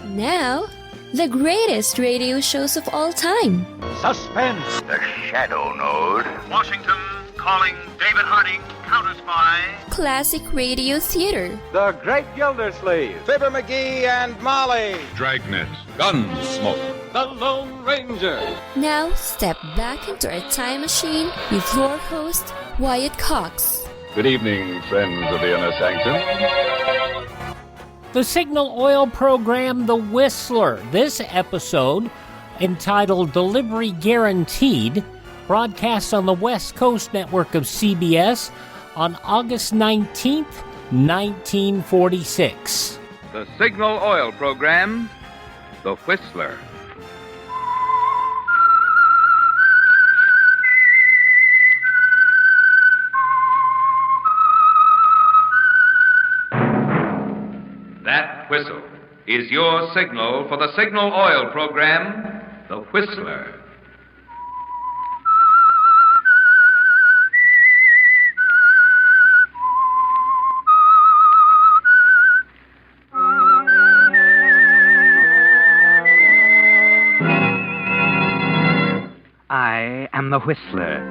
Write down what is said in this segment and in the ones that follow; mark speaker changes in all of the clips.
Speaker 1: Now, the greatest radio shows of all time.
Speaker 2: Suspense.
Speaker 3: The Shadow Node.
Speaker 4: Washington calling David Harding, counter spy.
Speaker 1: Classic radio theater.
Speaker 2: The Great Gildersleeve. Fibber McGee and Molly.
Speaker 5: Dragnet. Gunsmoke.
Speaker 2: The Lone Ranger.
Speaker 1: Now, step back into our time machine with your host, Wyatt Cox.
Speaker 5: Good evening, friends of the Inner Sanctum.
Speaker 6: The Signal Oil program, The Whistler. This episode, entitled Delivery Guaranteed, broadcast on the West Coast network of CBS on August 19th, 1946.
Speaker 7: The Signal Oil program, The Whistler. That whistle is your signal for the Signal Oil program, The Whistler.
Speaker 8: I am the Whistler,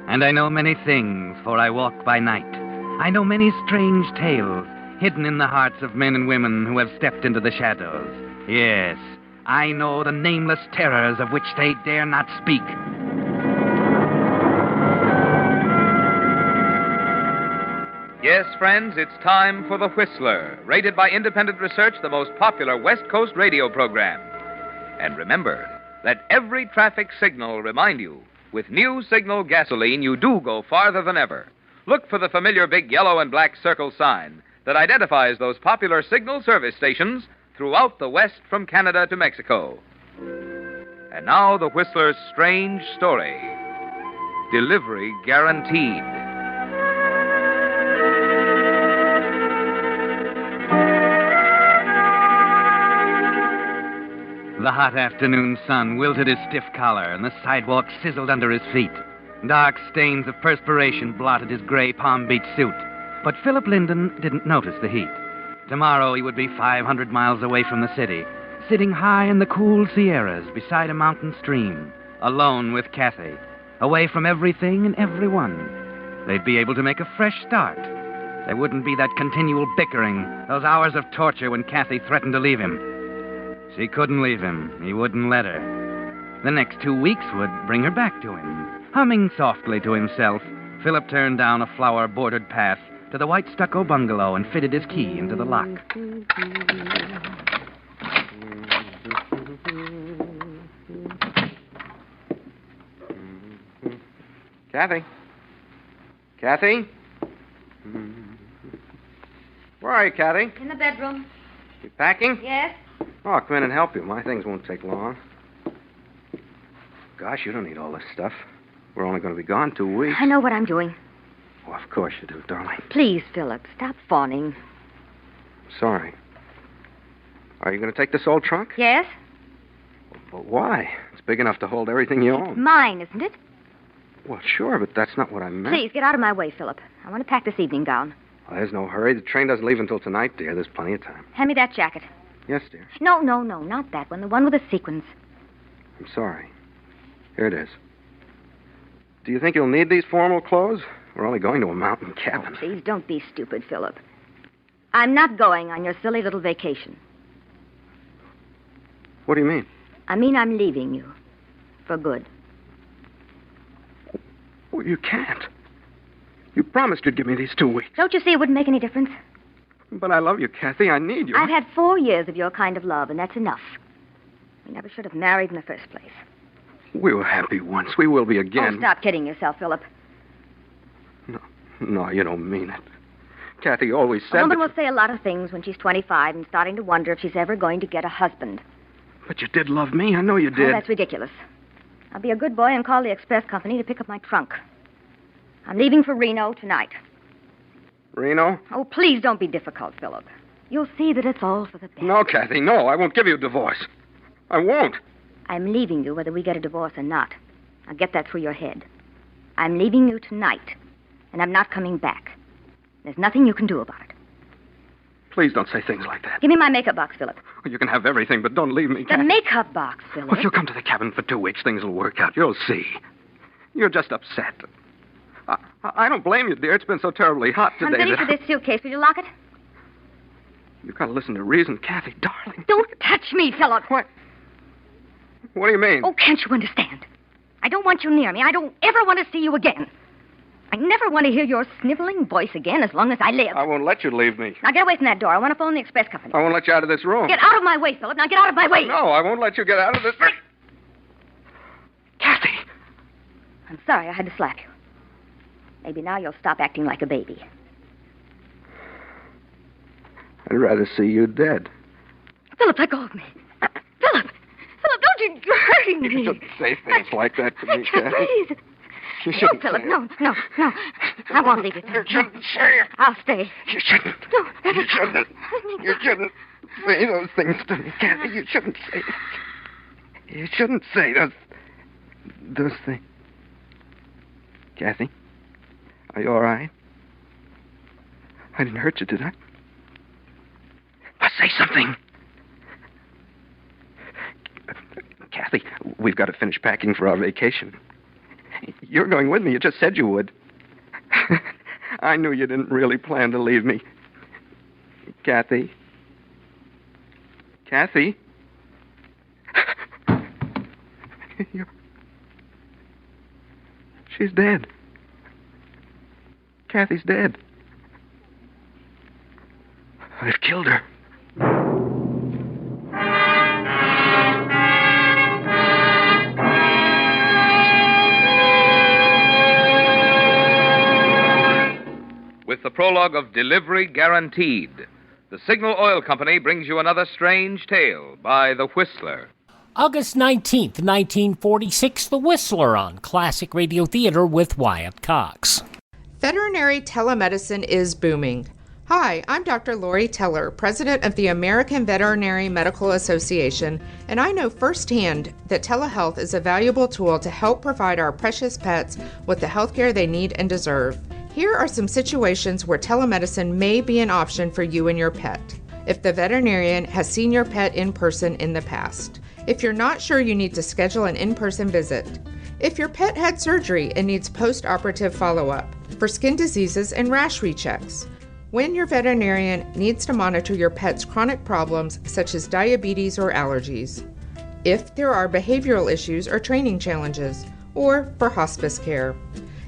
Speaker 8: and I know many things, for I walk by night. I know many strange tales, hidden in the hearts of men and women who have stepped into the shadows. Yes, I know the nameless terrors of which they dare not speak.
Speaker 7: Yes, friends, it's time for The Whistler, rated by independent research the most popular West Coast radio program. And remember, let every traffic signal remind you, with new Signal gasoline, you do go farther than ever. Look for the familiar big yellow and black circle sign that identifies those popular Signal service stations throughout the West from Canada to Mexico. And now the Whistler's strange story. Delivery Guaranteed.
Speaker 8: The hot afternoon sun wilted his stiff collar, and the sidewalk sizzled under his feet. Dark stains of perspiration blotted his gray Palm Beach suit. But Philip Linden didn't notice the heat. Tomorrow he would be 500 miles away from the city, sitting high in the cool Sierras beside a mountain stream, alone with Kathy, away from everything and everyone. They'd be able to make a fresh start. There wouldn't be that continual bickering, those hours of torture when Kathy threatened to leave him. She couldn't leave him. He wouldn't let her. The next 2 weeks would bring her back to him. Humming softly to himself, Philip turned down a flower-bordered path to the white stucco bungalow and fitted his key into the lock.
Speaker 7: Kathy? Kathy? Where are you, Kathy?
Speaker 9: In the bedroom.
Speaker 7: You packing?
Speaker 9: Yes?
Speaker 7: Oh, I'll come in and help you. My things won't take long. Gosh, you don't need all this stuff. We're only going to be gone 2 weeks.
Speaker 9: I know what I'm doing.
Speaker 7: Oh, of course you do, darling.
Speaker 9: Please, Philip, stop fawning.
Speaker 7: Sorry. Are you going to take this old trunk?
Speaker 9: Yes?
Speaker 7: But why? It's big enough to hold everything you own.
Speaker 9: Mine, isn't it?
Speaker 7: Well, sure, but that's not what I meant.
Speaker 9: Please, get out of my way, Philip. I want to pack this evening gown.
Speaker 7: Well, there's no hurry. The train doesn't leave until tonight, dear. There's plenty of time.
Speaker 9: Hand me that jacket.
Speaker 7: Yes, dear.
Speaker 9: No, not that one. The one with the sequins.
Speaker 7: I'm sorry. Here it is. Do you think you'll need these formal clothes? We're only going to a mountain cabin.
Speaker 9: Oh, please, don't be stupid, Philip. I'm not going on your silly little vacation.
Speaker 7: What do you mean?
Speaker 9: I mean I'm leaving you. For good.
Speaker 7: Well, you can't. You promised you'd give me these 2 weeks.
Speaker 9: Don't you see it wouldn't make any difference?
Speaker 7: But I love you, Kathy. I need you.
Speaker 9: I've had 4 years of your kind of love, and that's enough. We never should have married in the first place.
Speaker 7: We were happy once. We will be again.
Speaker 9: Oh, stop kidding yourself, Philip.
Speaker 7: No, you don't mean it. Kathy always said
Speaker 9: A woman
Speaker 7: that...
Speaker 9: will say a lot of things when she's 25 and starting to wonder if she's ever going to get a husband.
Speaker 7: But you did love me. I know you did.
Speaker 9: Oh, that's ridiculous. I'll be a good boy and call the express company to pick up my trunk. I'm leaving for Reno tonight.
Speaker 7: Reno?
Speaker 9: Oh, please don't be difficult, Philip. You'll see that it's all for the best.
Speaker 7: No, Kathy, no. I won't give you a divorce. I won't.
Speaker 9: I'm leaving you whether we get a divorce or not. Now get that through your head. I'm leaving you tonight, and I'm not coming back. There's nothing you can do about it.
Speaker 7: Please don't say things like that.
Speaker 9: Give me my makeup box, Philip.
Speaker 10: You can have everything, but don't leave me,
Speaker 9: The
Speaker 10: Kathy.
Speaker 9: makeup box, Philip.
Speaker 10: Well, if you'll come to the cabin for 2 weeks, things will work out. You'll see. You're just upset. I don't blame you, dear. It's been so terribly hot today.
Speaker 9: I'm ready for this suitcase. Will you lock it?
Speaker 10: You've got to listen to reason, Kathy, darling.
Speaker 9: Don't touch me, Philip.
Speaker 10: What? What do you mean?
Speaker 9: Oh, can't you understand? I don't want you near me. I don't ever want to see you again. I never want to hear your sniveling voice again as long as I live.
Speaker 10: I won't let you leave me.
Speaker 9: Now get away from that door. I want to phone the express company.
Speaker 10: I won't let you out of this room.
Speaker 9: Get out of my way, Philip. Now get out of my way.
Speaker 10: No, I won't let you get out of this. Kathy!
Speaker 9: I'm sorry I had to slap you. Maybe now you'll stop acting like a baby.
Speaker 10: I'd rather see you dead.
Speaker 9: Philip, let go of me. Philip! Philip, don't you... You're hurting me.
Speaker 10: You shouldn't say things like that to me, Kathy.
Speaker 9: Please.
Speaker 10: You shouldn't
Speaker 9: Philip,
Speaker 10: say
Speaker 9: no. I won't leave you.
Speaker 10: You shouldn't say it.
Speaker 9: I'll stay.
Speaker 10: You shouldn't.
Speaker 9: No,
Speaker 10: You shouldn't. You shouldn't say those things to me, Kathy. You shouldn't say it. You shouldn't say those things. Kathy, are you all right? I didn't hurt you, did I? Now say something. Kathy, we've got to finish packing for our vacation. You're going with me. You just said you would. I knew you didn't really plan to leave me. Kathy? Kathy? She's dead. Kathy's dead. I've killed her.
Speaker 7: With the prologue of Delivery Guaranteed, the Signal Oil Company brings you another strange tale by The Whistler.
Speaker 6: August 19th, 1946, The Whistler on Classic Radio Theater with Wyatt Cox.
Speaker 11: Veterinary telemedicine is booming. Hi, I'm Dr. Lori Teller, president of the American Veterinary Medical Association, and I know firsthand that telehealth is a valuable tool to help provide our precious pets with the healthcare they need and deserve. Here are some situations where telemedicine may be an option for you and your pet. If the veterinarian has seen your pet in person in the past. If you're not sure you need to schedule an in-person visit. If your pet had surgery and needs post-operative follow-up. For skin diseases and rash rechecks. When your veterinarian needs to monitor your pet's chronic problems such as diabetes or allergies. If there are behavioral issues or training challenges. Or for hospice care.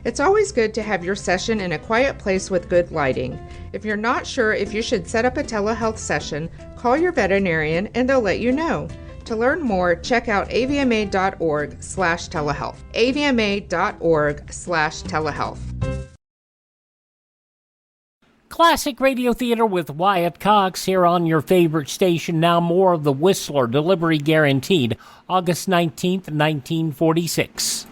Speaker 11: It's always good to have your session in a quiet place with good lighting. If you're not sure if you should set up a telehealth session, call your veterinarian and they'll let you know. To learn more, check out avma.org/telehealth. avma.org/telehealth.
Speaker 6: Classic Radio Theater with Wyatt Cox here on your favorite station. Now more of The Whistler, Delivery Guaranteed, August 19th, 1946.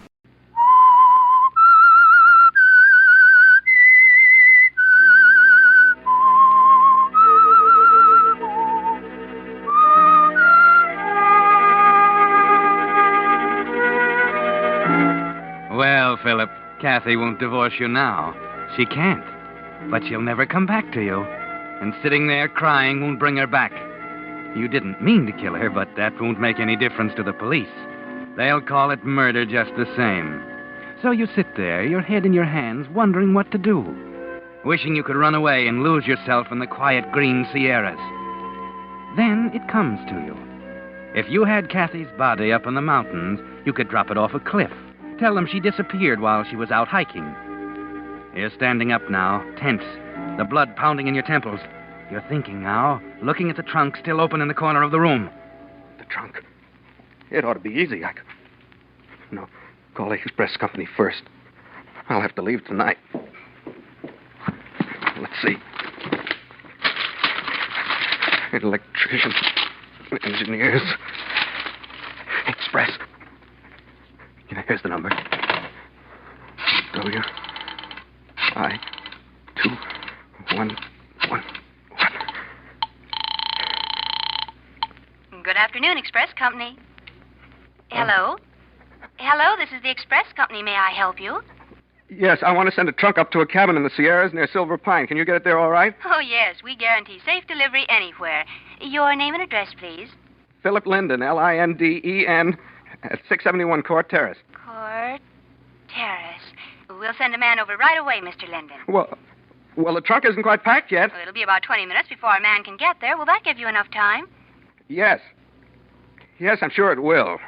Speaker 8: Well, Philip, Kathy won't divorce you now. She can't. But she'll never come back to you. And sitting there crying won't bring her back. You didn't mean to kill her, but that won't make any difference to the police. They'll call it murder just the same. So you sit there, your head in your hands, wondering what to do. Wishing you could run away and lose yourself in the quiet green Sierras. Then it comes to you. If you had Kathy's body up in the mountains, you could drop it off a cliff. Tell them she disappeared while she was out hiking. You're standing up now, tense, the blood pounding in your temples. You're thinking now, looking at the trunk still open in the corner of the room.
Speaker 10: The trunk. It ought to be easy. No, call the express company first. I'll have to leave tonight. Let's see. Electricians, engineers, express. Here's the number. WI-21111.
Speaker 12: Good afternoon, Express Company. Hello? Hello, this is the Express Company. May I help you?
Speaker 10: Yes, I want to send a trunk up to a cabin in the Sierras near Silver Pine. Can you get it there all right?
Speaker 12: Oh, yes. We guarantee safe delivery anywhere. Your name and address, please.
Speaker 10: Philip Linden, Linden, at 671 Court Terrace.
Speaker 12: Court Terrace. We'll send a man over right away, Mr. Linden.
Speaker 10: Well, the trunk isn't quite packed yet.
Speaker 12: Well, it'll be about 20 minutes before a man can get there. Will that give you enough time?
Speaker 10: Yes. Yes, I'm sure it will.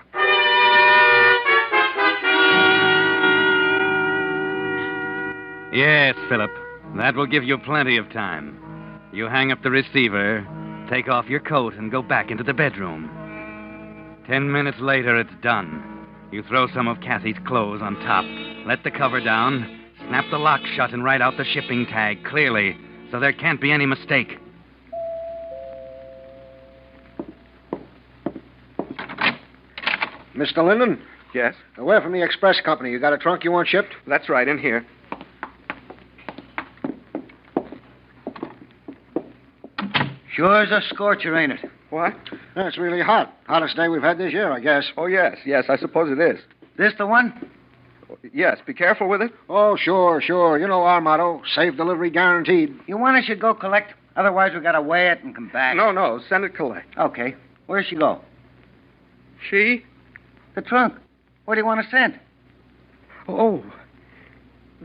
Speaker 8: Yes, Philip. That will give you plenty of time. You hang up the receiver, take off your coat, and go back into the bedroom. 10 minutes later, it's done. You throw some of Kathy's clothes on top, let the cover down, snap the lock shut, and write out the shipping tag clearly, so there can't be any mistake.
Speaker 13: Mr. Linden?
Speaker 10: Yes?
Speaker 13: We're from the express company. You got a trunk you want shipped?
Speaker 10: That's right, in here.
Speaker 13: Sure is a scorcher, ain't it?
Speaker 10: What?
Speaker 13: It's really hot. Hottest day we've had this year, I guess.
Speaker 10: Oh, yes, I suppose it is.
Speaker 13: This the one?
Speaker 10: Yes, be careful with it.
Speaker 13: Oh, sure. You know our motto, safe delivery guaranteed. You want us to go collect? Otherwise, we gotta weigh it and come back.
Speaker 10: No, send it collect.
Speaker 13: Okay. Where'd she go?
Speaker 10: She?
Speaker 13: The trunk. Where do you want to send?
Speaker 10: Oh,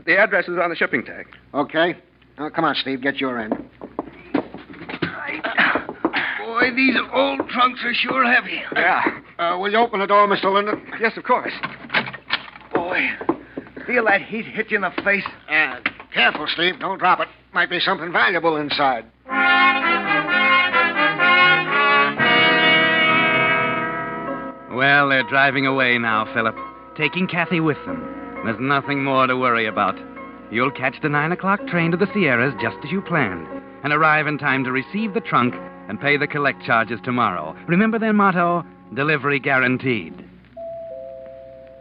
Speaker 10: the address is on the shipping tag.
Speaker 13: Okay. Now, come on, Steve, get your end.
Speaker 3: Boy, these old trunks are sure heavy.
Speaker 10: Yeah.
Speaker 13: Will you open the door, Mr. Linden?
Speaker 10: Yes, of course.
Speaker 3: Boy, feel that heat hit you in the face?
Speaker 13: Careful, Steve. Don't drop it. Might be something valuable inside.
Speaker 8: Well, they're driving away now, Philip, taking Kathy with them. There's nothing more to worry about. You'll catch the 9 o'clock train to the Sierras just as you planned, and arrive in time to receive the trunk and pay the collect charges tomorrow. Remember their motto, delivery guaranteed.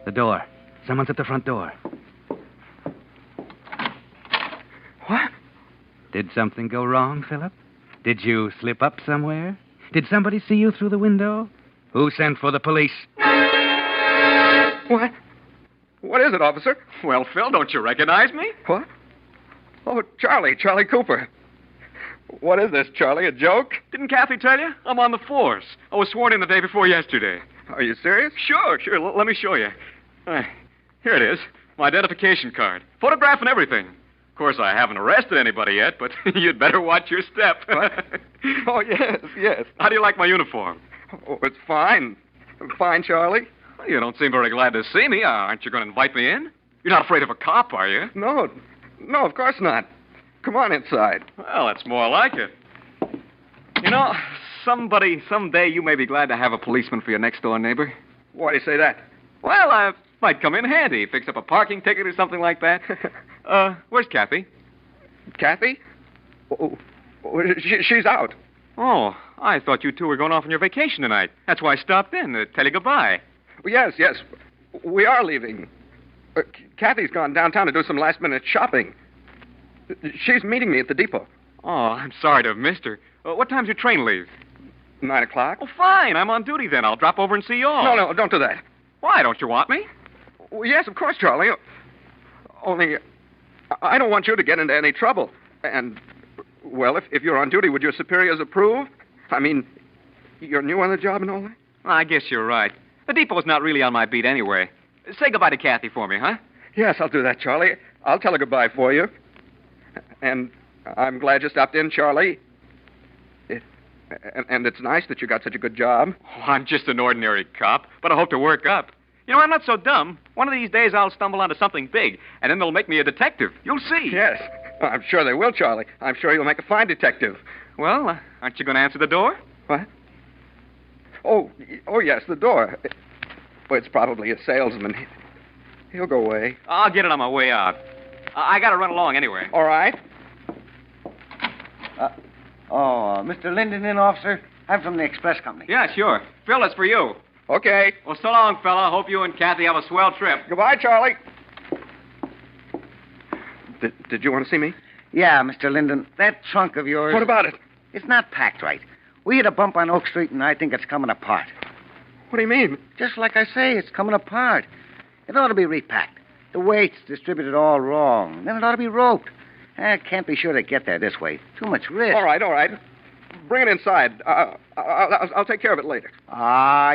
Speaker 8: The door. Someone's at the front door.
Speaker 10: What?
Speaker 8: Did something go wrong, Philip? Did you slip up somewhere? Did somebody see you through the window? Who sent for the police?
Speaker 10: What? What is it, officer?
Speaker 2: Well, Phil, don't you recognize me?
Speaker 10: What? Oh, Charlie Cooper. What is this, Charlie, a joke?
Speaker 2: Didn't Kathy tell you? I'm on the force. I was sworn in the day before yesterday.
Speaker 10: Are you serious?
Speaker 2: Sure. Let me show you. Here it is. My identification card. Photograph and everything. Of course, I haven't arrested anybody yet, but you'd better watch your step.
Speaker 10: Oh, yes.
Speaker 2: How do you like my uniform?
Speaker 10: Oh, it's fine. Fine, Charlie.
Speaker 2: Well, you don't seem very glad to see me. Aren't you going to invite me in? You're not afraid of a cop, are you?
Speaker 10: No, of course not. Come on inside.
Speaker 2: Well, that's more like it. You know, someday you may be glad to have a policeman for your next-door neighbor.
Speaker 10: Why do you say that?
Speaker 2: Well, might come in handy. Fix up a parking ticket or something like that. Where's Kathy?
Speaker 10: Kathy? Oh, she's out.
Speaker 2: Oh, I thought you two were going off on your vacation tonight. That's why I stopped in to tell you goodbye.
Speaker 10: Yes. We are leaving. Kathy's gone downtown to do some last-minute shopping. She's meeting me at the depot.
Speaker 2: Oh, I'm sorry to have missed her. What time's your train leave?
Speaker 10: 9 o'clock.
Speaker 2: Oh, fine. I'm on duty then. I'll drop over and see you all.
Speaker 10: No, don't do that.
Speaker 2: Why? Don't you want me?
Speaker 10: Well, yes, of course, Charlie. Only, I don't want you to get into any trouble. And, well, if you're on duty, would your superiors approve? I mean, you're new on the job and all that?
Speaker 2: Well, I guess you're right. The depot's not really on my beat anyway. Say goodbye to Kathy for me, huh?
Speaker 10: Yes, I'll do that, Charlie. I'll tell her goodbye for you. And I'm glad you stopped in, Charlie. And it's nice that you got such a good job.
Speaker 2: Oh, I'm just an ordinary cop, but I hope to work up. You know, I'm not so dumb. One of these days I'll stumble onto something big, and then they'll make me a detective. You'll see.
Speaker 10: Yes, I'm sure they will, Charlie. I'm sure you'll make a fine detective.
Speaker 2: Well, aren't you going to answer the door?
Speaker 10: What? Oh, yes, the door. Well, it's probably a salesman. He'll go away.
Speaker 2: I'll get it on my way out. I got to run along anyway.
Speaker 10: All right.
Speaker 13: Mr. Linden in, officer? I'm from the express company.
Speaker 2: Yeah, sure. Phil, that's for you.
Speaker 10: Okay.
Speaker 2: Well, so long, fella. Hope you and Kathy have a swell trip.
Speaker 10: Goodbye, Charlie. Did you want to see me?
Speaker 13: Yeah, Mr. Linden. That trunk of yours...
Speaker 10: What about it?
Speaker 13: It's not packed right. We hit a bump on Oak Street, and I think it's coming apart.
Speaker 10: What do you mean?
Speaker 13: Just like I say, it's coming apart. It ought to be repacked. The weight's distributed all wrong. Then it ought to be roped. I can't be sure to get there this way. Too much risk.
Speaker 10: All right. bring it inside. I'll take care of it later.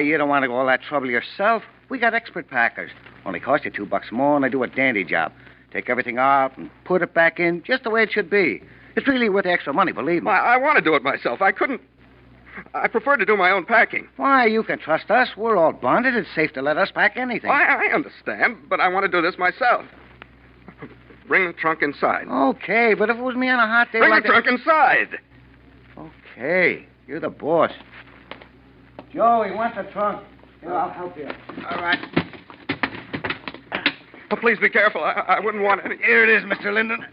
Speaker 13: You don't want to go all that trouble yourself. We got expert packers. Only cost you $2 more, and they do a dandy job. Take everything out and put it back in just the way it should be. It's really worth the extra money, believe me.
Speaker 10: I want to do it myself. I couldn't. I prefer to do my own packing.
Speaker 13: Why, you can trust us. We're all bonded. It's safe to let us pack anything.
Speaker 10: I understand, but I want to do this myself. Bring the trunk inside.
Speaker 13: Okay, but if it was me on a hot day
Speaker 10: Bring
Speaker 13: like
Speaker 10: the trunk inside.
Speaker 13: Okay, you're the boss. Joe, he wants the trunk. Here, I'll help you.
Speaker 10: All right. Oh, please be careful. I wouldn't want any.
Speaker 13: Here it is, Mr. Linden.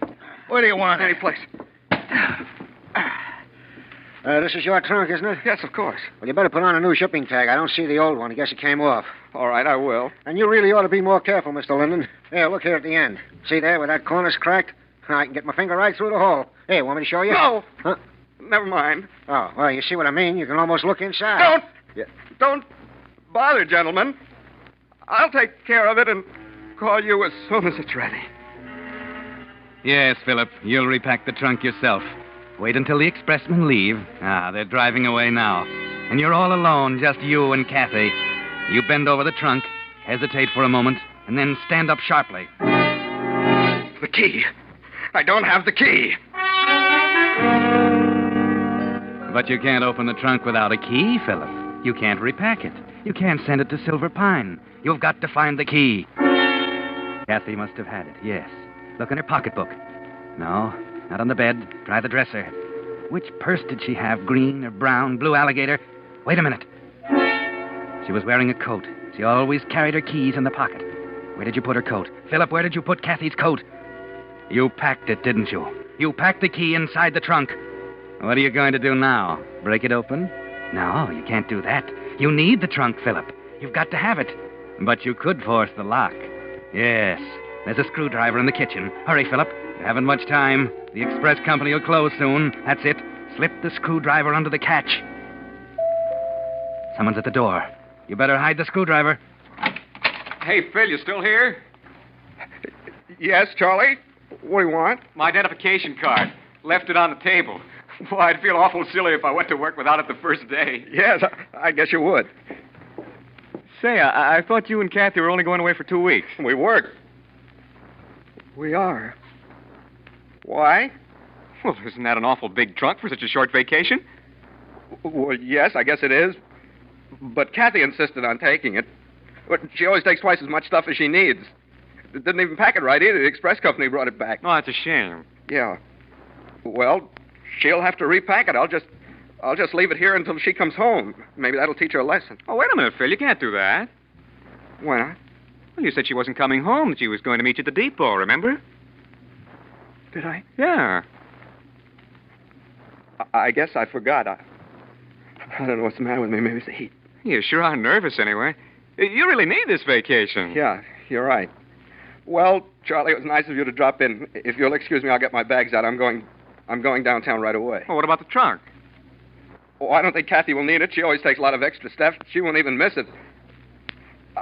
Speaker 13: Where do you want it?
Speaker 10: Any place.
Speaker 13: This is your trunk, isn't it?
Speaker 10: Yes, of course.
Speaker 13: Well, you better put on a new shipping tag. I don't see the old one. I guess it came off.
Speaker 10: All right, I will.
Speaker 13: And you really ought to be more careful, Mr. Linden. Here, look here at the end. See there where that corner's cracked? I can get my finger right through the hole. Hey, want me to show you?
Speaker 10: No.
Speaker 13: Huh?
Speaker 10: Never mind.
Speaker 13: Oh, well, you see what I mean? You can almost look inside.
Speaker 10: Don't bother, gentlemen. I'll take care of it and call you as soon as it's ready.
Speaker 8: Yes, Philip, you'll repack the trunk yourself. Wait until the expressmen leave. They're driving away now. And you're all alone, just you and Kathy. You bend over the trunk, hesitate for a moment, and then stand up sharply.
Speaker 10: The key. I don't have the key.
Speaker 8: But you can't open the trunk without a key, Philip. You can't repack it. You can't send it to Silver Pine. You've got to find the key. Kathy must have had it, yes. Look in her pocketbook. No, not on the bed. Try the dresser. Which purse did she have? Green or brown? Blue alligator? Wait a minute. She was wearing a coat. She always carried her keys in the pocket. Where did you put her coat? Philip, where did you put Kathy's coat? You packed it, didn't you? You packed the key inside the trunk. What are you going to do now? Break it open? No, you can't do that. You need the trunk, Philip. You've got to have it. But you could force the lock. Yes. There's a screwdriver in the kitchen. Hurry, Philip. You haven't much time. The express company will close soon. That's it. Slip the screwdriver under the catch. Someone's at the door. You better hide the screwdriver.
Speaker 2: Hey, Phil, you still here?
Speaker 10: Yes, Charlie? What do you want?
Speaker 2: My identification card. Left it on the table. Why, I'd feel awful silly if I went to work without it the first day.
Speaker 10: Yes, I guess you would.
Speaker 2: Say, I thought you and Kathy were only going away for 2 weeks.
Speaker 10: We work. We are. Why?
Speaker 2: Well, isn't that an awful big trunk for such a short vacation?
Speaker 10: Well, yes, I guess it is. But Kathy insisted on taking it. She always takes twice as much stuff as she needs. Didn't even pack it right either. The express company brought it back.
Speaker 2: Oh, that's a shame.
Speaker 10: Yeah. Well, she'll have to repack it. I'll just leave it here until she comes home. Maybe that'll teach her a lesson.
Speaker 2: Oh, wait a minute, Phil. You can't do that.
Speaker 10: Why not?
Speaker 2: Well, you said she wasn't coming home, that she was going to meet you at the depot, remember?
Speaker 10: Did I?
Speaker 2: Yeah.
Speaker 10: I guess I forgot. I don't know what's the matter with me. Maybe it's the heat.
Speaker 2: You sure are nervous, anyway. You really need this vacation.
Speaker 10: Yeah, you're right. Well, Charlie, it was nice of you to drop in. If you'll excuse me, I'll get my bags out. I'm going downtown right away.
Speaker 2: Well, what about the trunk?
Speaker 10: Oh, I don't think Kathy will need it. She always takes a lot of extra stuff. She won't even miss it.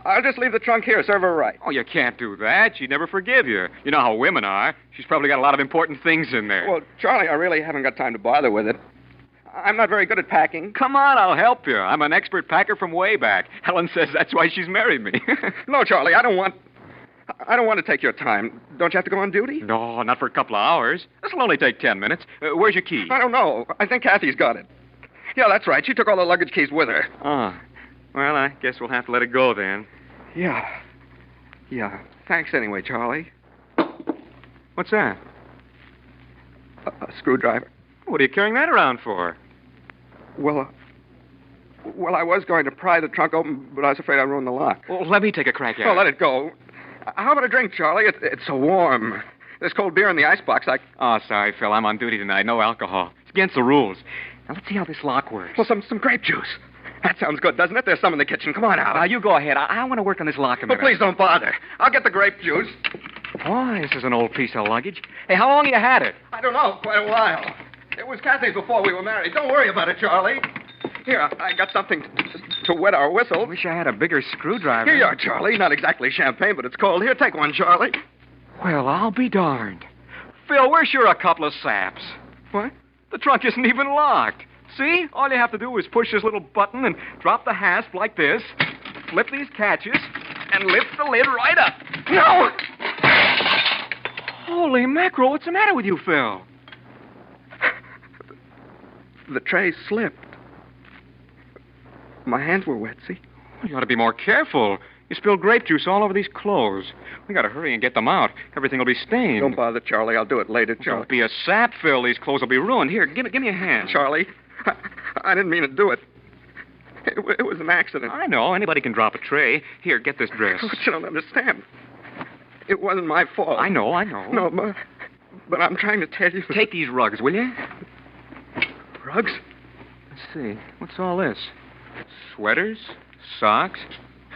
Speaker 10: I'll just leave the trunk here. Serve her right.
Speaker 2: Oh, you can't do that. She'd never forgive you. You know how women are. She's probably got a lot of important things in there.
Speaker 10: Well, Charlie, I really haven't got time to bother with it. I'm not very good at packing.
Speaker 2: Come on, I'll help you. I'm an expert packer from way back. Helen says that's why she's married me.
Speaker 10: No, Charlie, I don't want to take your time. Don't you have to go on duty?
Speaker 2: No, not for a couple of hours. This'll only take 10 minutes. Where's your key?
Speaker 10: I don't know. I think Kathy's got it. Yeah, that's right. She took all the luggage keys with her.
Speaker 2: Oh. Well, I guess we'll have to let it go then.
Speaker 10: Yeah. Yeah. Thanks anyway, Charlie.
Speaker 2: What's that?
Speaker 10: A screwdriver.
Speaker 2: What are you carrying that around for?
Speaker 10: Well, I was going to pry the trunk open, but I was afraid I'd ruin the lock.
Speaker 2: Well, let me take a crack at it.
Speaker 10: Oh, let it go. How about a drink, Charlie? It's so warm. There's cold beer in the icebox.
Speaker 2: Oh, sorry, Phil. I'm on duty tonight. No alcohol. It's against the rules. Now, let's see how this lock works.
Speaker 10: Well, some grape juice. That sounds good, doesn't it? There's some in the kitchen. Come on out.
Speaker 2: Now, you go ahead. I want to work on this lock a minute.
Speaker 10: Well, please don't bother. I'll get the grape juice.
Speaker 2: Oh, this is an old piece of luggage. Hey, how long have you had it?
Speaker 10: I don't know. Quite a while. It was Kathy's before we were married. Don't worry about it, Charlie. Here, I got something to wet our whistle.
Speaker 2: Wish I had a bigger screwdriver.
Speaker 10: Here you are, Charlie. Not exactly champagne, but it's cold. Here, take one, Charlie.
Speaker 2: Well, I'll be darned. Phil, we're sure a couple of saps.
Speaker 10: What?
Speaker 2: The trunk isn't even locked. See? All you have to do is push this little button and drop the hasp like this, flip these catches, and lift the lid right up. No! Holy mackerel, what's the matter with you, Phil?
Speaker 10: The tray slipped. My hands were wet, see?
Speaker 2: You ought to be more careful. You spilled grape juice all over these clothes. We gotta hurry and get them out. Everything will be stained.
Speaker 10: Don't bother, Charlie. I'll do it later, Charlie.
Speaker 2: Don't be a sap, Phil. These clothes will be ruined. Here, give me a hand.
Speaker 10: Charlie, I didn't mean to do it. It was an accident.
Speaker 2: I know. Anybody can drop a tray. Here, get this dress.
Speaker 10: But you don't understand. It wasn't my fault.
Speaker 2: I know.
Speaker 10: No, but I'm trying to tell you.
Speaker 2: Take these rugs, will you?
Speaker 10: Rugs?
Speaker 2: Let's see. What's all this? Sweaters? Socks?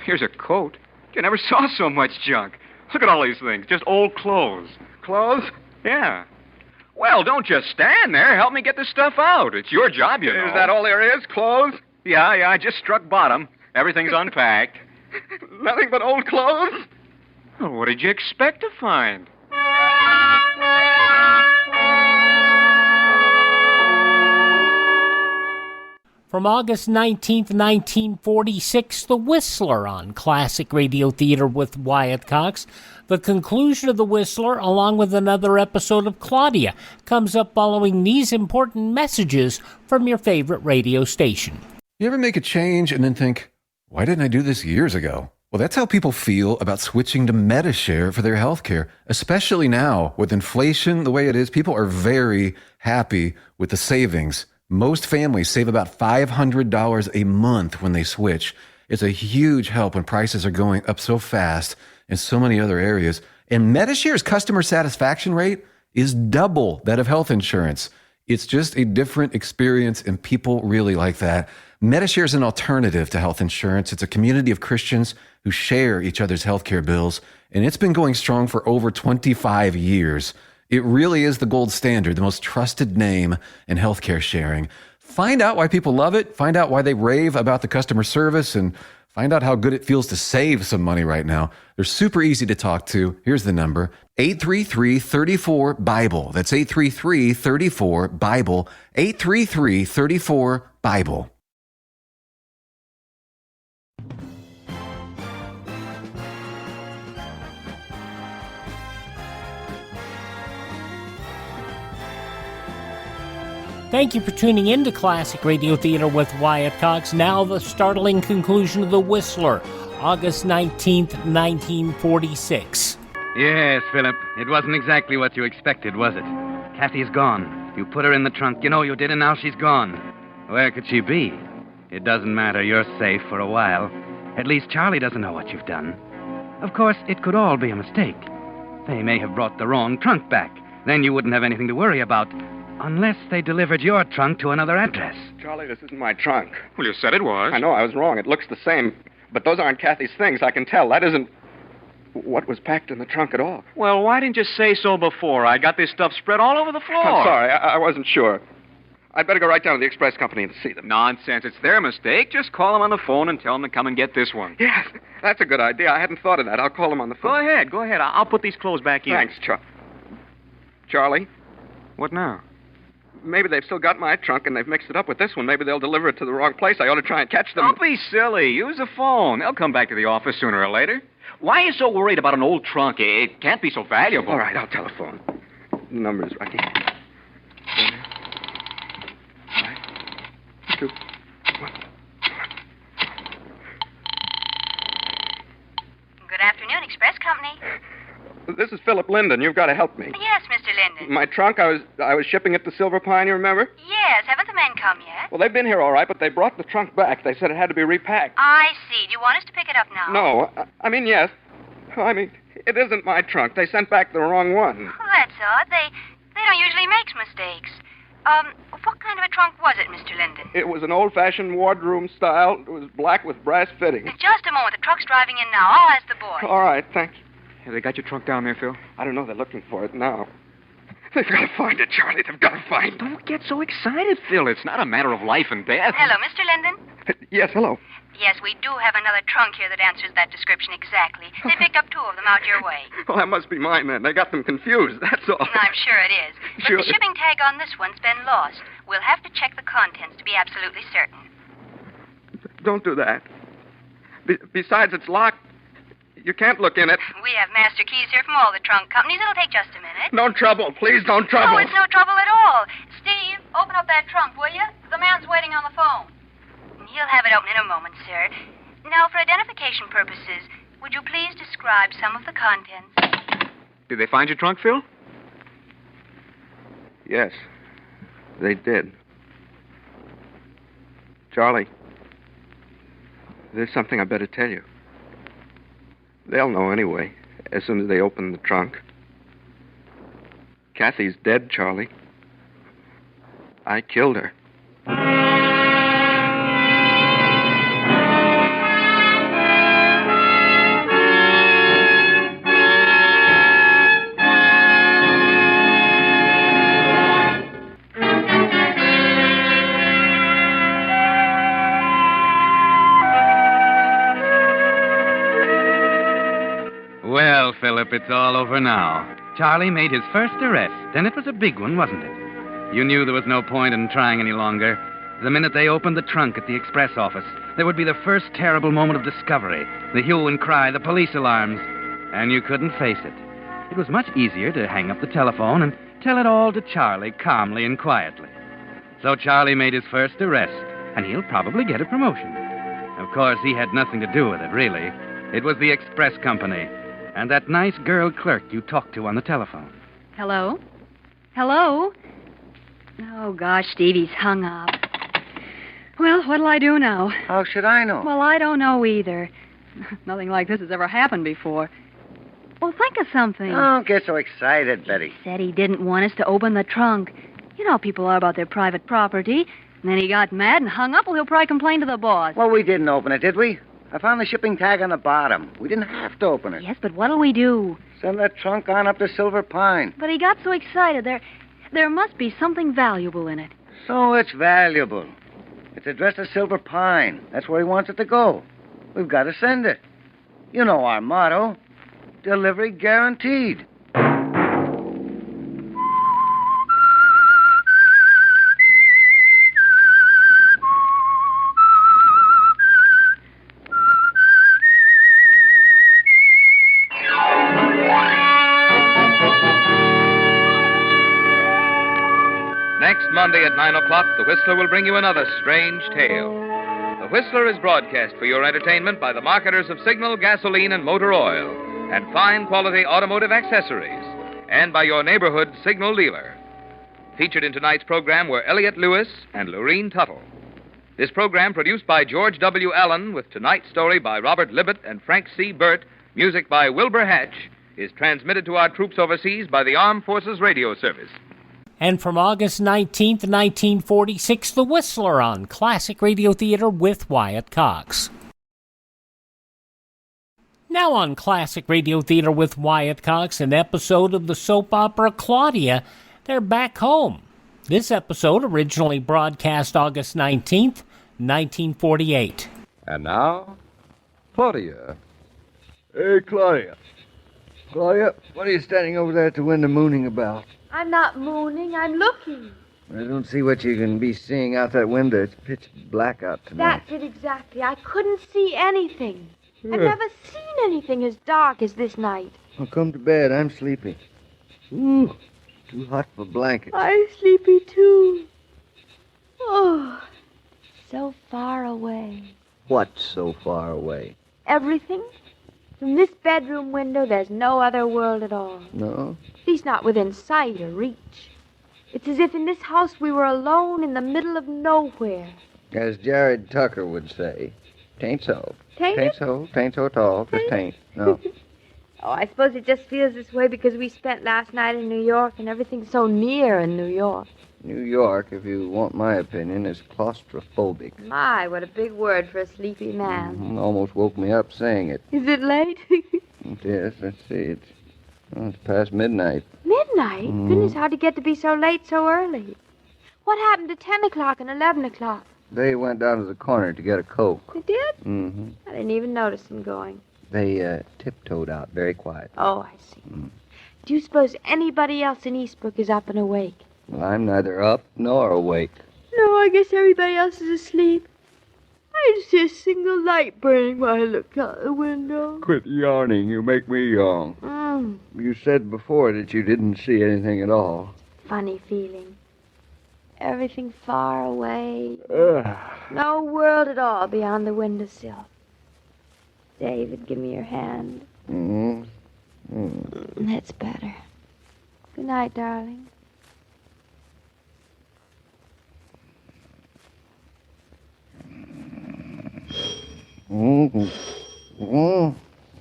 Speaker 2: Here's a coat. You never saw so much junk. Look at all these things. Just old clothes.
Speaker 10: Clothes?
Speaker 2: Yeah. Well, don't just stand there. Help me get this stuff out. It's your job, you know.
Speaker 10: Is that all there is? Clothes?
Speaker 2: Yeah, I just struck bottom. Everything's unpacked.
Speaker 10: Nothing but old clothes?
Speaker 2: Well, what did you expect to find?
Speaker 6: From August 19th, 1946, The Whistler on Classic Radio Theater with Wyatt Cox. The conclusion of The Whistler, along with another episode of Claudia, comes up following these important messages from your favorite radio station.
Speaker 14: You ever make a change and then think, why didn't I do this years ago? Well, that's how people feel about switching to Medishare for their health care, especially now with inflation the way it is. People are very happy with the savings. Most families save about $500 a month when they switch. It's a huge help when prices are going up so fast in so many other areas. And Medishare's customer satisfaction rate is double that of health insurance. It's just a different experience, and people really like that. Medishare is an alternative to health insurance. It's a community of Christians who share each other's healthcare bills, and it's been going strong for over 25 years. It really is the gold standard, the most trusted name in healthcare sharing. Find out why people love it, find out why they rave about the customer service, and find out how good it feels to save some money right now. They're super easy to talk to. Here's the number, 833-34-BIBLE. That's 833-34-BIBLE, 833-34-BIBLE.
Speaker 6: Thank you for tuning in to Classic Radio Theater with Wyatt Cox. Now the startling conclusion of The Whistler, August 19th, 1946.
Speaker 8: Yes, Philip. It wasn't exactly what you expected, was it? Kathy's gone. You put her in the trunk. You know you did, and now she's gone. Where could she be? It doesn't matter. You're safe for a while. At least Charlie doesn't know what you've done. Of course, it could all be a mistake. They may have brought the wrong trunk back. Then you wouldn't have anything to worry about. Unless they delivered your trunk to another address.
Speaker 10: Charlie, this isn't my trunk.
Speaker 2: Well, you said it was.
Speaker 10: I know I was wrong. It looks the same. But those aren't Kathy's things. I can tell. That isn't what was packed in the trunk at all.
Speaker 2: Well, why didn't you say so before? I got this stuff spread all over the floor.
Speaker 10: I'm sorry. I wasn't sure. I'd better go right down to the express company and see them.
Speaker 2: Nonsense. It's their mistake. Just call them on the phone and tell them to come and get this one.
Speaker 10: Yes, that's a good idea. I hadn't thought of that. I'll call them on the phone.
Speaker 2: Go ahead. I'll put these clothes back in.
Speaker 10: Thanks, Charlie.
Speaker 2: What now?
Speaker 10: Maybe they've still got my trunk and they've mixed it up with this one. Maybe they'll deliver it to the wrong place. I ought to try and catch them.
Speaker 2: Don't be silly. Use the phone. They'll come back to the office sooner or later. Why are you so worried about an old trunk? It can't be so valuable.
Speaker 10: All right, I'll telephone. The number's right here. 5, 2, 1.
Speaker 12: Good afternoon, Express Company.
Speaker 10: This is Philip Linden. You've got to help me.
Speaker 12: Yes, Mr. Linden.
Speaker 10: My trunk, I was shipping it to Silver Pine, you remember?
Speaker 12: Yes, haven't the men come yet?
Speaker 10: Well, they've been here all right, but they brought the trunk back. They said it had to be repacked.
Speaker 12: I see. Do you want us to pick it up now?
Speaker 10: No, I mean, yes. I mean, it isn't my trunk. They sent back the wrong one.
Speaker 12: Well, that's odd. They don't usually make mistakes. What kind of a trunk was it, Mr. Linden?
Speaker 10: It was an old-fashioned wardroom style. It was black with brass fittings.
Speaker 12: Just a moment. The truck's driving in now. I'll ask the boy.
Speaker 10: All right, thanks.
Speaker 2: Have they got your trunk down there, Phil?
Speaker 10: I don't know. They're looking for it now. They've got to find it, Charlie. They've got to find it.
Speaker 2: Don't get so excited, Phil. It's not a matter of life and death.
Speaker 12: Hello, Mr. Linden.
Speaker 10: Yes, hello.
Speaker 12: Yes, we do have another trunk here that answers that description exactly. They picked up 2 of them out your way.
Speaker 10: Well, that must be mine then. They got them confused, that's all.
Speaker 12: I'm sure it is. But
Speaker 10: Sure.
Speaker 12: the shipping tag on this one's been lost. We'll have to check the contents to be absolutely certain.
Speaker 10: Don't do that. Besides, it's locked. You can't look in it.
Speaker 12: We have master keys here from all the trunk companies. It'll take just a minute.
Speaker 10: No trouble. Please, don't trouble.
Speaker 12: Oh, it's no trouble at all. Steve, open up that trunk, will you? The man's waiting on the phone. He'll have it open in a moment, sir. Now, for identification purposes, would you please describe some of the contents?
Speaker 2: Did they find your trunk, Phil?
Speaker 10: Yes, they did. Charlie, there's something I better tell you. They'll know anyway, as soon as they open the trunk. Kathy's dead, Charlie. I killed her.
Speaker 8: Well, Philip, it's all over now. Charlie made his first arrest, and it was a big one, wasn't it? You knew there was no point in trying any longer. The minute they opened the trunk at the express office, there would be the first terrible moment of discovery, the hue and cry, the police alarms, and you couldn't face it. It was much easier to hang up the telephone and tell it all to Charlie calmly and quietly. So Charlie made his first arrest, and he'll probably get a promotion. Of course, he had nothing to do with it, really. It was the express company, and that nice girl clerk you talked to on the telephone.
Speaker 15: Hello? Hello? Oh, gosh, Stevie's hung up. Well, what'll I do now?
Speaker 13: How should I know?
Speaker 15: Well, I don't know either. Nothing like this has ever happened before. Well, think of something.
Speaker 13: Don't get so excited, Betty.
Speaker 15: Said he didn't want us to open the trunk. You know how people are about their private property. And then he got mad and hung up. Well, he'll probably complain to the boss.
Speaker 13: Well, we didn't open it, did we? I found the shipping tag on the bottom. We didn't have to open it.
Speaker 15: Yes, but what'll we do?
Speaker 13: Send that trunk on up to Silver Pine.
Speaker 15: But he got so excited. There must be something valuable in it.
Speaker 13: So it's valuable. It's addressed to Silver Pine. That's where he wants it to go. We've got to send it. You know our motto. Delivery guaranteed.
Speaker 7: Next Monday at 9 o'clock, The Whistler will bring you another strange tale. The Whistler is broadcast for your entertainment by the marketers of Signal, gasoline, and motor oil, and fine quality automotive accessories, and by your neighborhood Signal dealer. Featured in tonight's program were Elliot Lewis and Lorene Tuttle. This program, produced by George W. Allen, with tonight's story by Robert Libet and Frank C. Burt, music by Wilbur Hatch, is transmitted to our troops overseas by the Armed Forces Radio Service.
Speaker 6: And from August 19th, 1946, The Whistler on Classic Radio Theater with Wyatt Cox. Now on Classic Radio Theater with Wyatt Cox, an episode of the soap opera Claudia. They're back home. This episode originally broadcast August 19th, 1948.
Speaker 5: And now, Claudia.
Speaker 3: Hey, Claudia. Claudia, what are you standing over there at the window mooning about?
Speaker 16: I'm not mooning, I'm looking.
Speaker 3: I don't see what you can be seeing out that window. It's pitch black out tonight.
Speaker 16: That's it exactly. I couldn't see anything. I've
Speaker 3: Yeah.
Speaker 16: never seen anything as dark as this night.
Speaker 3: Well, come to bed. I'm sleepy. Ooh, too hot for blankets.
Speaker 16: I'm sleepy too. Oh, so far away.
Speaker 3: What's so far away?
Speaker 16: Everything. From this bedroom window, there's no other world at all.
Speaker 3: No?
Speaker 16: At least not within sight or reach. It's as if in this house we were alone in the middle of nowhere.
Speaker 3: As Jared Tucker would say, tain't so.
Speaker 16: Tain't it?
Speaker 3: so, tain't so at all, just tain't. No.
Speaker 16: Oh, I suppose it just feels this way because we spent last night in New York and everything's so near in New York.
Speaker 3: New York, if you want my opinion, is claustrophobic.
Speaker 16: My, what a big word for a sleepy man.
Speaker 3: Almost woke me up saying it.
Speaker 16: Is it late?
Speaker 3: Yes, let's see. It's past midnight.
Speaker 16: Midnight?
Speaker 3: Mhm.
Speaker 16: Goodness, how'd it get to be so late so early? What happened to 10 o'clock and 11 o'clock?
Speaker 3: They went down to the corner to get a Coke.
Speaker 16: They did?
Speaker 3: Mm-hmm.
Speaker 16: I didn't even notice them going.
Speaker 3: They tiptoed out very quiet.
Speaker 16: Oh, I see. Do you suppose anybody else in Eastbrook is up and awake?
Speaker 3: Well, I'm neither up nor awake.
Speaker 16: No, I guess everybody else is asleep. I didn't see a single light burning while I looked out the window.
Speaker 3: Quit yarning. You make me yawn. You said before that you didn't see anything at all.
Speaker 16: Funny feeling. Everything far away. No world at all beyond the windowsill. David, give me your hand. That's better. Good night, darling.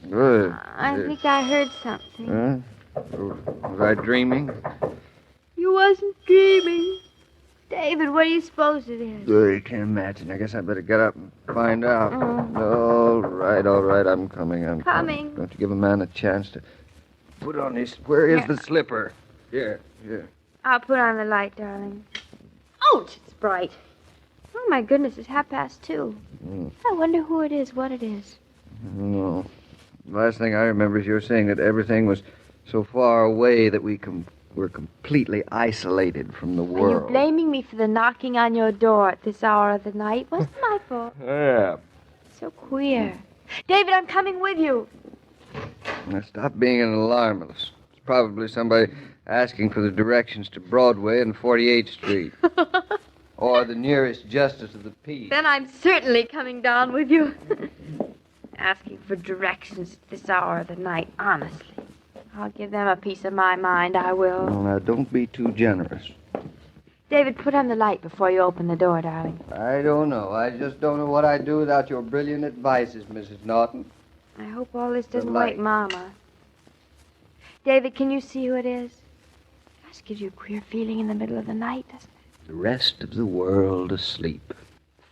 Speaker 3: Good.
Speaker 16: I think I heard something.
Speaker 3: Was I dreaming?
Speaker 16: You wasn't dreaming. David, what do you suppose it is?
Speaker 3: I can't imagine. I guess I better get up and find out. All right. I'm coming.
Speaker 16: Coming.
Speaker 3: Don't you give a man a chance to put on his... Where is the slipper? Here.
Speaker 16: I'll put on the light, darling. Ouch, it's bright. Oh, my goodness, it's 2:30. I wonder who it is, what it is.
Speaker 3: No. The last thing I remember is your saying that everything was so far away that we're completely isolated from the
Speaker 16: Are
Speaker 3: world.
Speaker 16: you blaming me for the knocking on your door at this hour of the night? Wasn't my fault.
Speaker 3: Yeah.
Speaker 16: So queer. David, I'm coming with you.
Speaker 3: Now stop being an alarmist. It's probably somebody asking for the directions to Broadway and 48th Street. Or the nearest justice of the peace.
Speaker 16: Then I'm certainly coming down with you. Asking for directions at this hour of the night, honestly. I'll give them a piece of my mind, I will.
Speaker 3: Oh, now, don't be too generous.
Speaker 16: David, put on the light before you open the door, darling.
Speaker 3: I don't know. I just don't know what I'd do without your brilliant advices, Mrs. Norton.
Speaker 16: I hope all this doesn't
Speaker 3: light.
Speaker 16: wake Mama. David, can you see who it is? Gosh, gives you a queer feeling in the middle of the night, doesn't it?
Speaker 3: The rest of the world asleep.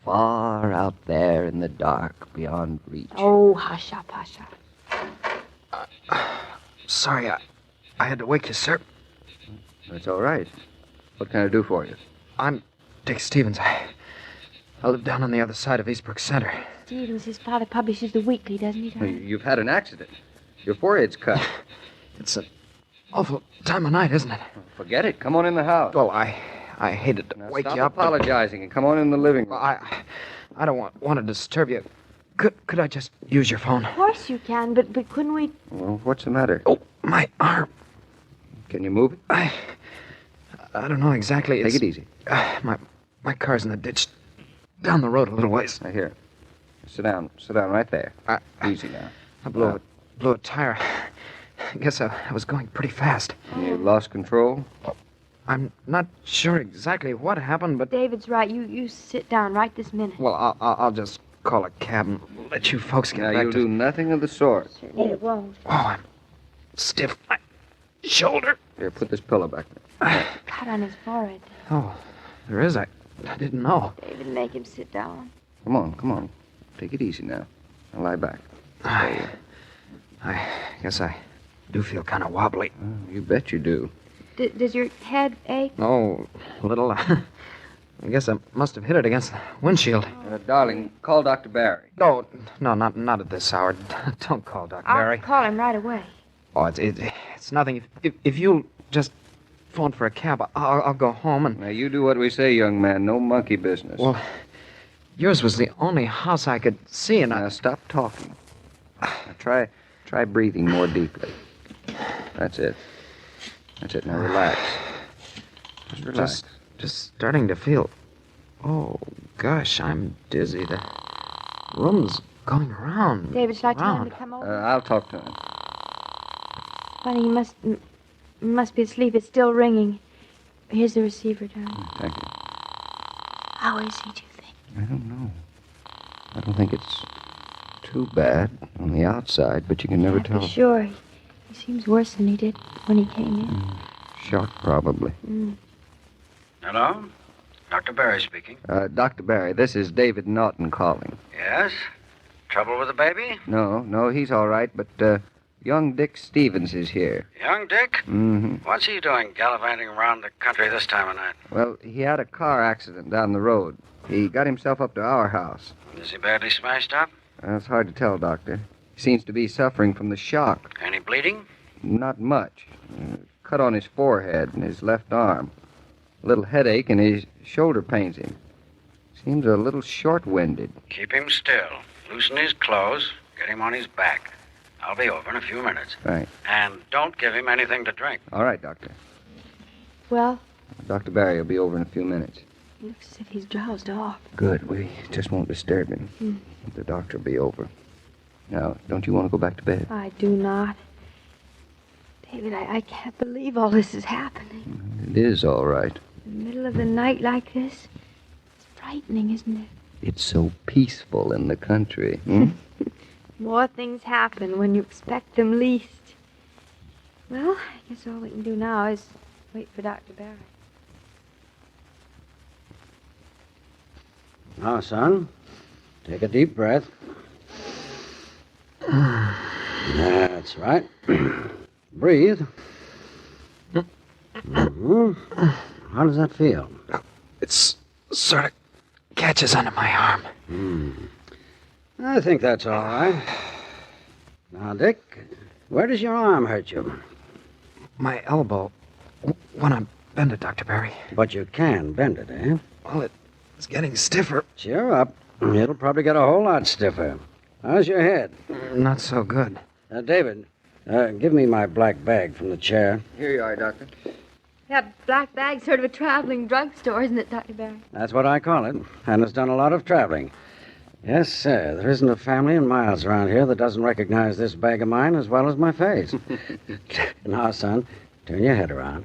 Speaker 3: Far out there in the dark, beyond reach.
Speaker 16: Oh, hush up, hush up.
Speaker 10: Sorry, I had to wake you, sir.
Speaker 3: That's all right. What can I do for you?
Speaker 10: I'm Dick Stevens. I live down on the other side of Eastbrook Center.
Speaker 16: Stevens, his father publishes the weekly, doesn't he, darling?
Speaker 3: You've had an accident. Your forehead's cut.
Speaker 10: It's an awful time of night, isn't it?
Speaker 3: Forget it. Come on in the house.
Speaker 10: Well, I hated to wake
Speaker 3: stop
Speaker 10: you up.
Speaker 3: Apologizing and come on in the living room.
Speaker 10: Well, I don't want to disturb you. Could I just use your phone?
Speaker 16: Of course you can, but couldn't we...
Speaker 3: Well, what's the matter?
Speaker 10: Oh, my arm.
Speaker 3: Can you move it?
Speaker 10: I don't know exactly.
Speaker 3: Take it easy.
Speaker 10: My car's in the ditch down the road a little ways.
Speaker 3: Now, here. Sit down right there. Easy now.
Speaker 10: I blew a tire. I guess I was going pretty fast.
Speaker 3: You lost control?
Speaker 10: I'm not sure exactly what happened, but...
Speaker 16: David's right. You sit down right this minute.
Speaker 10: Well, I'll just call a cab and let you folks get back
Speaker 3: you'll
Speaker 10: to...
Speaker 3: do nothing of the sort.
Speaker 16: Certainly it won't.
Speaker 10: Oh, I'm stiff. My shoulder.
Speaker 3: Here, put this pillow back there.
Speaker 16: Cut on his forehead.
Speaker 10: Oh, there is. I didn't know.
Speaker 16: David, make him sit down.
Speaker 3: Come on. Take it easy now. Now lie back.
Speaker 10: I guess I do feel kind of wobbly.
Speaker 3: You bet you do.
Speaker 16: Does your head ache?
Speaker 10: Oh, a little. I guess I must have hit it against the windshield.
Speaker 3: Darling, call Dr. Barry.
Speaker 10: No, not at this hour. Don't call Dr. Barry.
Speaker 16: I'll call him right away.
Speaker 10: Oh, it's nothing. If you'll just phone for a cab, I'll go home and...
Speaker 3: Now, you do what we say, young man. No monkey business.
Speaker 10: Well, yours was the only house I could see, and
Speaker 3: Now, stop talking. Now, try breathing more deeply. That's it. Now, relax. Just relax.
Speaker 10: Just starting to feel... Oh, gosh, I'm dizzy. The room's going around.
Speaker 16: David, shall I tell him to come over?
Speaker 3: I'll talk to him.
Speaker 16: Funny, he must be asleep. It's still ringing. Here's the receiver, darling.
Speaker 3: Thank you.
Speaker 16: How is he, do you think?
Speaker 3: I don't know. I don't think it's too bad on the outside, but you can never tell.
Speaker 16: For sure. He seems worse than he did when he came in.
Speaker 3: Shock, probably.
Speaker 17: Hello? Dr. Barry speaking.
Speaker 3: Dr. Barry, this is David Norton calling.
Speaker 17: Yes? Trouble with the baby?
Speaker 3: No, he's all right, but young Dick Stevens is here.
Speaker 17: Young Dick?
Speaker 3: Mm-hmm.
Speaker 17: What's he doing gallivanting around the country this time of night?
Speaker 3: Well, he had a car accident down the road. He got himself up to our house.
Speaker 17: Is he badly smashed up?
Speaker 3: It's hard to tell, Doctor. He seems to be suffering from the shock.
Speaker 17: Any bleeding?
Speaker 3: Not much. Cut on his forehead and his left arm. A little headache and his shoulder pains him. Seems a little short-winded.
Speaker 17: Keep him still. Loosen his clothes. Get him on his back. I'll be over in a few minutes.
Speaker 3: Right.
Speaker 17: And don't give him anything to drink.
Speaker 3: All right, Doctor.
Speaker 16: Well,
Speaker 3: Dr. Barry will be over in a few minutes.
Speaker 16: looks as if he's drowsed off.
Speaker 3: Good. We just won't disturb him. The doctor will be over. Now, don't you want to go back to bed?
Speaker 16: I do not. David, I can't believe all this is happening.
Speaker 3: It is all right.
Speaker 16: In the middle of the night like this. It's frightening, isn't it?
Speaker 3: It's so peaceful in the country. Hmm?
Speaker 16: More things happen when you expect them least. Well, I guess all we can do now is wait for Dr. Barry.
Speaker 17: Now, son, take a deep breath. That's right. Breathe. How does that feel?
Speaker 18: It's sort of catches under my arm.
Speaker 17: I think that's all right. Now, Dick, where does your arm hurt you?
Speaker 18: My elbow. When I bend it, Dr. Barry.
Speaker 17: But you can bend it, eh?
Speaker 18: Well, it's getting stiffer.
Speaker 17: Cheer up. It'll probably get a whole lot stiffer. How's your head?
Speaker 18: Not so good.
Speaker 17: David, give me my black bag from the chair.
Speaker 3: Here you are, Doctor.
Speaker 16: That black bag's sort of a traveling drugstore, isn't it, Dr. Barry?
Speaker 17: That's what I call it. And has done a lot of traveling. Yes, sir. There isn't a family in miles around here that doesn't recognize this bag of mine as well as my face. Now, son, turn your head around.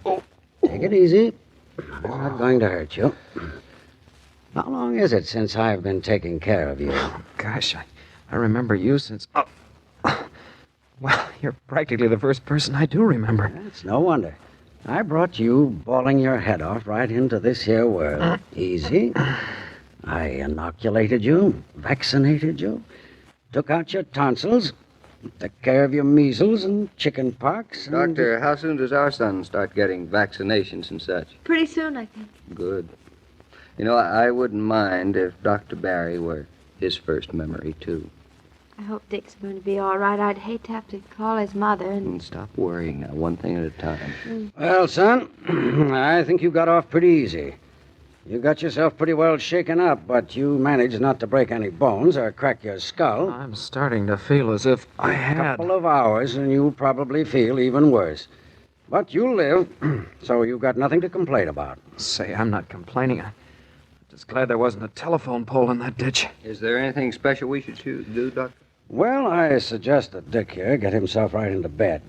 Speaker 17: Take it easy. I'm not going to hurt you. How long is it since I've been taking care of you?
Speaker 18: Oh, gosh, I remember you since... Well, you're practically the first person I do remember.
Speaker 17: That's no wonder. I brought you bawling your head off right into this here world. Easy. I inoculated you, vaccinated you, took out your tonsils, took care of your measles and chicken pox. And...
Speaker 3: Doctor, how soon does our son start getting vaccinations and such?
Speaker 16: Pretty soon, I think.
Speaker 3: Good. You know, I wouldn't mind if Dr. Barry were his first memory, too.
Speaker 16: I hope Dick's going to be all right. I'd hate to have to call his mother and...
Speaker 3: Stop worrying now, one thing at a time.
Speaker 17: Well, son, I think you got off pretty easy. You got yourself pretty well shaken up, but you managed not to break any bones or crack your skull.
Speaker 18: I'm starting to feel as if I had.
Speaker 17: A couple of hours, and you'll probably feel even worse. But you'll live, so you've got nothing to complain about.
Speaker 18: Say, I'm not complaining. I'm just glad there wasn't a telephone pole in that ditch.
Speaker 3: Is there anything special we should do, Doctor?
Speaker 17: Well, I suggest that Dick here get himself right into bed.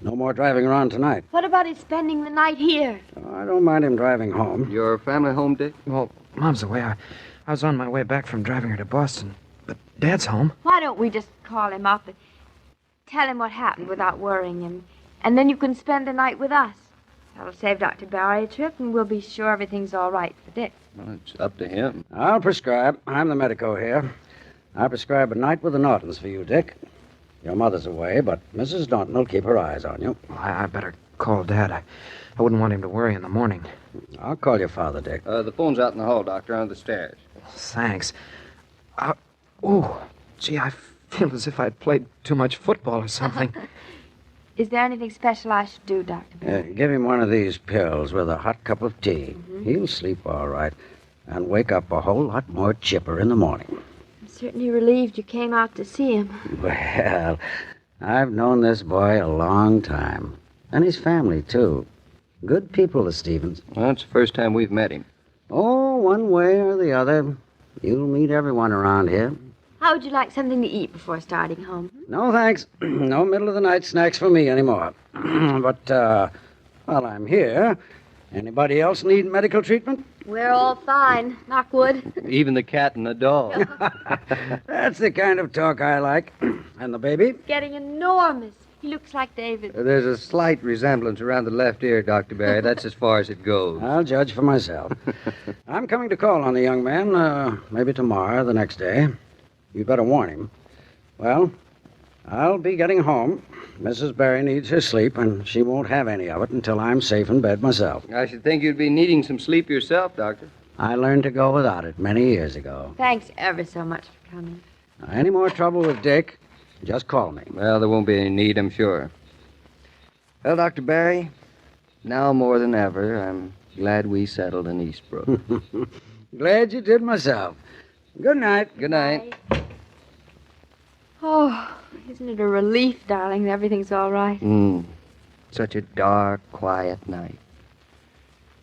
Speaker 17: No more driving around tonight.
Speaker 16: What about his spending the night here?
Speaker 17: I don't mind him driving home.
Speaker 3: Your family home, Dick?
Speaker 18: Well, Mom's away. I was on my way back from driving her to Boston. But Dad's home.
Speaker 16: Why don't we just call him up and tell him what happened without worrying him? And then you can spend the night with us. That'll save Dr. Barry a trip, and we'll be sure everything's all right for Dick.
Speaker 3: Well, it's up to him.
Speaker 17: I'll prescribe. I'm the medico here. I prescribe a night with the Nortons for you, Dick. Your mother's away, but Mrs. Norton will keep her eyes on you.
Speaker 18: Well, I better call Dad. I wouldn't want him to worry in the morning.
Speaker 17: I'll call your father, Dick.
Speaker 3: The phone's out in the hall, Doctor, under the stairs.
Speaker 18: Thanks. Gee, I feel as if I'd played too much football or something.
Speaker 16: Is there anything special I should do, Dr. Barry?
Speaker 17: Give him one of these pills with a hot cup of tea. He'll sleep all right and wake up a whole lot more chipper in the morning.
Speaker 16: I'm certainly relieved you came out to see him.
Speaker 17: Well, I've known this boy a long time. And his family, too. Good people, the Stevens.
Speaker 3: Well, it's the first time we've met him.
Speaker 17: Oh, one way or the other. You'll meet everyone around here.
Speaker 16: How would you like something to eat before starting home?
Speaker 17: No, thanks. No middle-of-the-night snacks for me anymore. But, while I'm here, anybody else need medical treatment?
Speaker 16: We're all fine, knock wood.
Speaker 3: Even the cat and the dog.
Speaker 17: That's the kind of talk I like. And the baby?
Speaker 16: Getting enormous. He looks like David.
Speaker 3: There's a slight resemblance around the left ear, Dr. Barry. That's as far as it goes.
Speaker 17: I'll judge for myself. I'm coming to call on the young man, maybe tomorrow or the next day. You'd better warn him. Well, I'll be getting home. Mrs. Barry needs her sleep, and she won't have any of it until I'm safe in bed myself.
Speaker 3: I should think you'd be needing some sleep yourself, Doctor.
Speaker 17: I learned to go without it many years ago.
Speaker 16: Thanks ever so much for coming.
Speaker 17: Now, any more trouble with Dick, just call me.
Speaker 3: Well, there won't be any need, I'm sure. Well, Dr. Barry, now more than ever, I'm glad we settled in Eastbrook.
Speaker 17: Glad you did myself. Good night.
Speaker 3: Good night.
Speaker 16: Oh, isn't it a relief, darling, that everything's all right?
Speaker 3: Such a dark, quiet night.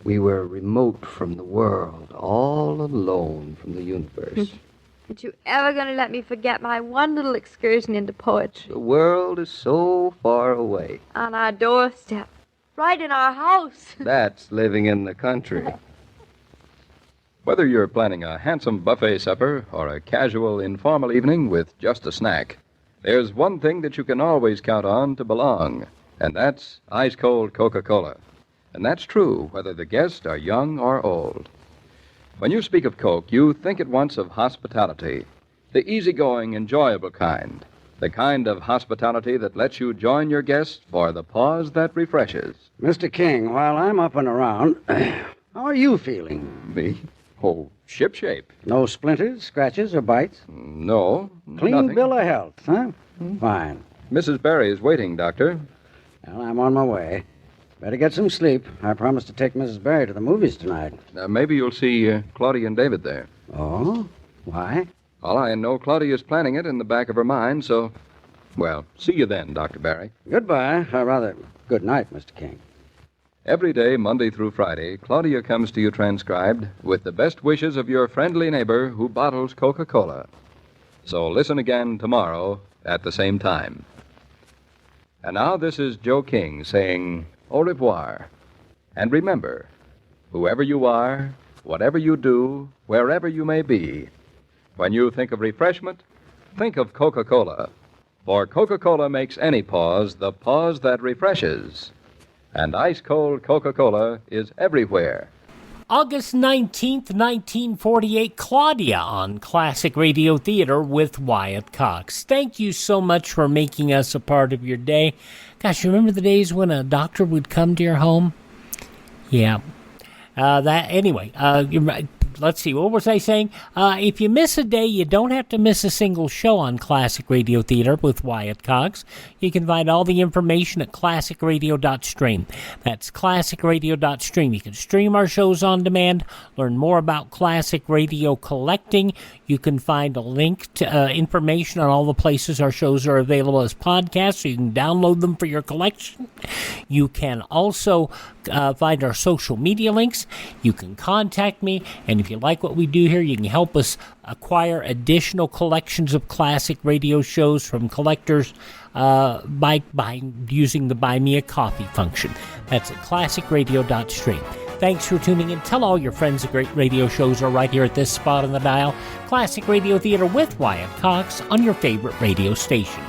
Speaker 3: We were remote from the world, all alone from the universe.
Speaker 16: Aren't you ever going to let me forget my one little excursion into poetry?
Speaker 3: The world is so far away.
Speaker 16: On our doorstep. Right in our house.
Speaker 3: That's living in the country.
Speaker 5: Whether you're planning a handsome buffet supper or a casual, informal evening with just a snack, there's one thing that you can always count on to belong, and that's ice-cold Coca-Cola. And that's true whether the guests are young or old. When you speak of Coke, you think at once of hospitality, the easygoing, enjoyable kind, the kind of hospitality that lets you join your guests for the pause that refreshes.
Speaker 17: Mr. King, while I'm up and around, how are you feeling?
Speaker 5: Me? Oh, shipshape.
Speaker 17: No splinters, scratches, or bites?
Speaker 5: No,
Speaker 17: Clean
Speaker 5: nothing.
Speaker 17: bill of health, huh? Fine.
Speaker 5: Mrs. Barry is waiting, Doctor.
Speaker 17: Well, I'm on my way. Better get some sleep. I promised to take Mrs. Barry to the movies tonight.
Speaker 5: Maybe you'll see Claudia and David there.
Speaker 17: Oh? Why?
Speaker 5: All I know, Claudia's planning it in the back of her mind, so... Well, see you then, Dr. Barry.
Speaker 17: Goodbye. Or rather, good night, Mr. King.
Speaker 5: Every day, Monday through Friday, Claudia comes to you transcribed with the best wishes of your friendly neighbor who bottles Coca-Cola. So listen again tomorrow at the same time. And now this is Joe King saying au revoir. And remember, whoever you are, whatever you do, wherever you may be, when you think of refreshment, think of Coca-Cola. For Coca-Cola makes any pause the pause that refreshes. And ice-cold Coca-Cola is everywhere.
Speaker 6: August 19th, 1948, Claudia on Classic Radio Theater with Wyatt Cox. Thank you so much for making us a part of your day. Gosh, remember the days when a doctor would come to your home? Yeah. Let's see, what was I saying? If you miss a day, you don't have to miss a single show on Classic Radio Theater with Wyatt Cox. You can find all the information at classicradio.stream. That's classicradio.stream. You can stream our shows on demand, learn more about classic radio collecting. You can find a link to information on all the places our shows are available as podcasts, so you can download them for your collection. You can also find our social media links. You can contact me, and if you like what we do here, you can help us acquire additional collections of classic radio shows from collectors by using the Buy Me a Coffee function. That's at classicradio.stream. Thanks for tuning in. Tell all your friends the great radio shows are right here at this spot on the dial. Classic Radio Theater with Wyatt Cox on your favorite radio station.